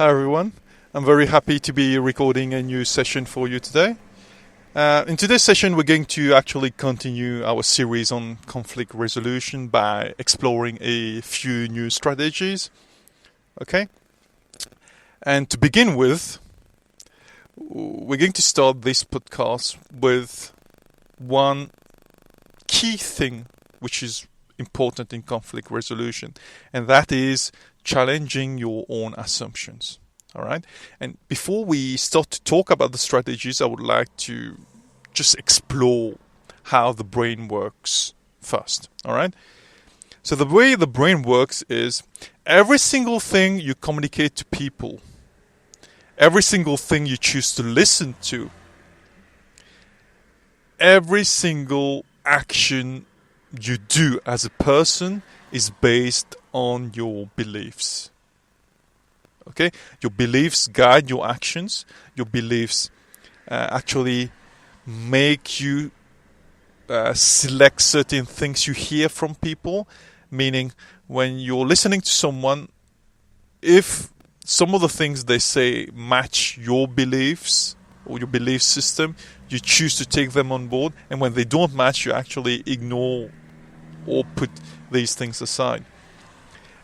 Hi everyone. I'm very happy to be recording a new session for you today. In today's session, we're going to actually continue our series on conflict resolution by exploring a few new strategies. Okay? And to begin with, we're going to start this podcast with one key thing which is important in conflict resolution, and that is challenging your own assumptions. All right. And before we start to talk about the strategies, I would like to just explore how the brain works first. All right. So the way the brain works is every single thing you communicate to people, every single thing you choose to listen to, every single action you do as a person is based on your beliefs. Okay? Your beliefs guide your actions. Your beliefs actually make you select certain things you hear from people. Meaning, when you're listening to someone, if some of the things they say match your beliefs or your belief system, you choose to take them on board. And when they don't match, you actually ignore or put these things aside.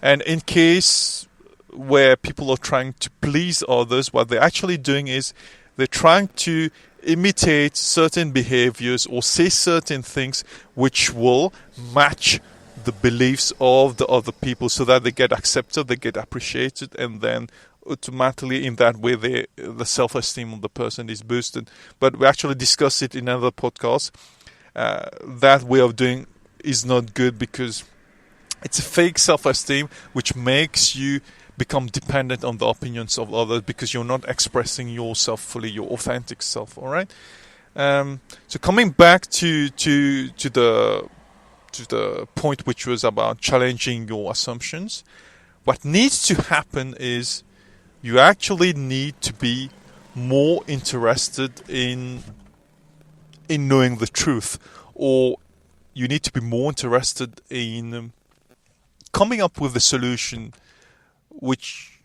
And in case where people are trying to please others, what they're actually doing is they're trying to imitate certain behaviors or say certain things which will match the beliefs of the other people so that they get accepted, they get appreciated, and then automatically in that way the self-esteem of the person is boosted. But we actually discussed it in another podcast. That way of doing is not good because it's a fake self-esteem which makes you become dependent on the opinions of others because you're not expressing yourself fully, your authentic self. All right. So coming back to the point which was about challenging your assumptions, what needs to happen is you actually need to be more interested in knowing the truth, or you need to be more interested in coming up with a solution which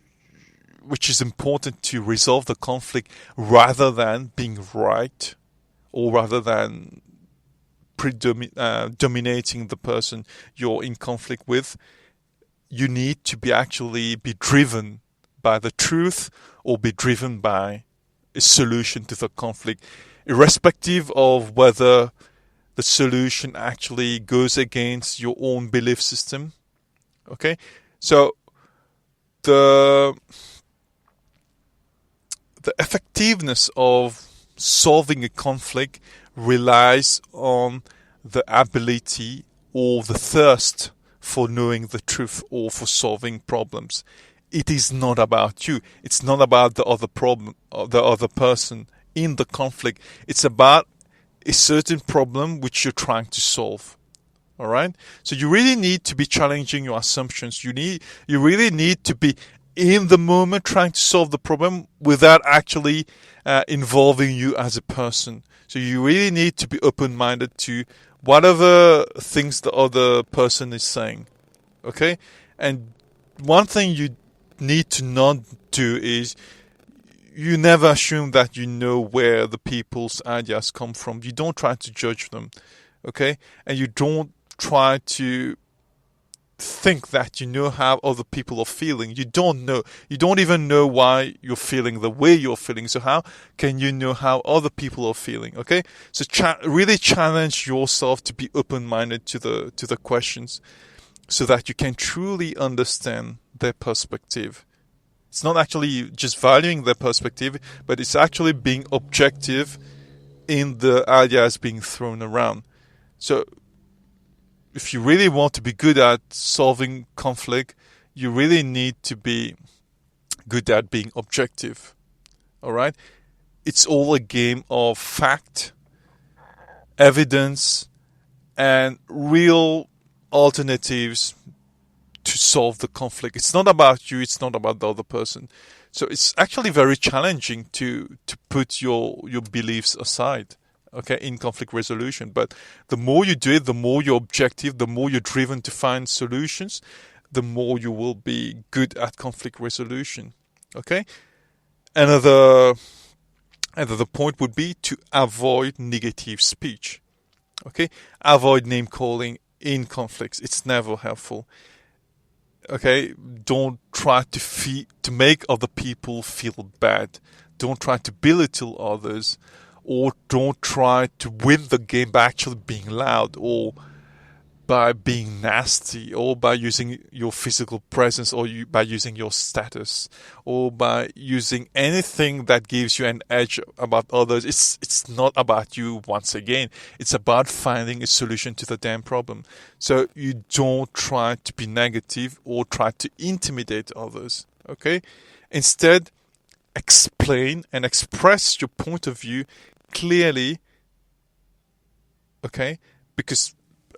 is important to resolve the conflict rather than being right or rather than dominating the person you're in conflict with. You need to be driven by the truth or be driven by a solution to the conflict, irrespective of whether the solution actually goes against your own belief system. Okay? So the effectiveness of solving a conflict relies on the ability or the thirst for knowing the truth or for solving problems. It is not about you. It's not about the other problem or the other person in the conflict. It's about a certain problem which you're trying to solve. All right? So you really need to be challenging your assumptions. You really need to be in the moment trying to solve the problem without actually involving you as a person. So you really need to be open-minded to whatever things the other person is saying. Okay? And one thing you need to not do is you never assume that you know where the people's ideas come from. You don't try to judge them. Okay? And you don't try to think that you know how other people are feeling. You don't know. You don't even know why you're feeling the way you're feeling. So how can you know how other people are feeling? Okay? So really challenge yourself to be open-minded to the questions so that you can truly understand their perspective. It's not actually just valuing their perspective, but it's actually being objective in the ideas being thrown around. So if you really want to be good at solving conflict, you really need to be good at being objective. All right? It's all a game of fact, evidence, and real alternatives to solve the conflict. It's not about you, it's not about the other person. So it's actually very challenging to put your beliefs aside. Okay, in conflict resolution. But the more you do it, the more you're objective, the more you're driven to find solutions, the more you will be good at conflict resolution. Okay? Another point would be to avoid negative speech. Okay? Avoid name calling in conflicts. It's never helpful. Okay? Don't try to make other people feel bad. Don't try to belittle others, or don't try to win the game by actually being loud, or by being nasty, or by using your physical presence, or by using your status, or by using anything that gives you an edge about others. It's not about you once again. It's about finding a solution to the damn problem. So you don't try to be negative or try to intimidate others. Okay? Instead, explain and express your point of view clearly. Okay? Because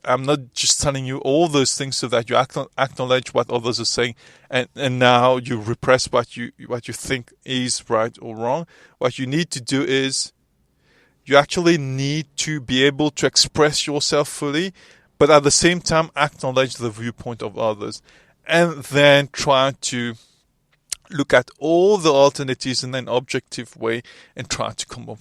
I'm not just telling you all those things so that you acknowledge what others are saying, and now you repress what you think is right or wrong. What you need to do is you actually need to be able to express yourself fully, but at the same time acknowledge the viewpoint of others, and then try to look at all the alternatives in an objective way and try to come up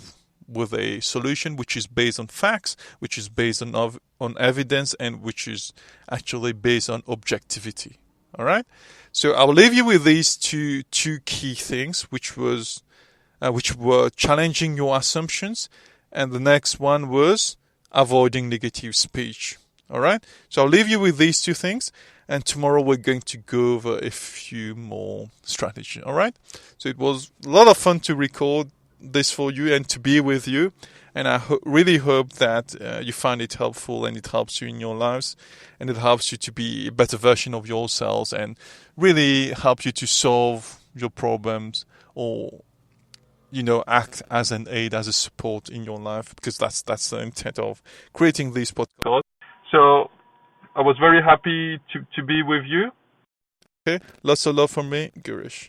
with a solution which is based on facts, which is based on evidence, and which is actually based on objectivity. All right. So I'll leave you with these two key things, which were challenging your assumptions, and the next one was avoiding negative speech. All right. So I'll leave you with these two things, and tomorrow we're going to go over a few more strategies. All right. So it was a lot of fun to record this for you and to be with you, and I really hope that you find it helpful, and it helps you in your lives, and it helps you to be a better version of yourselves, and really help you to solve your problems, or act as an aid, as a support in your life, because that's the intent of creating these podcasts. So I was very happy to be with you. Okay, lots of love from me, Girish.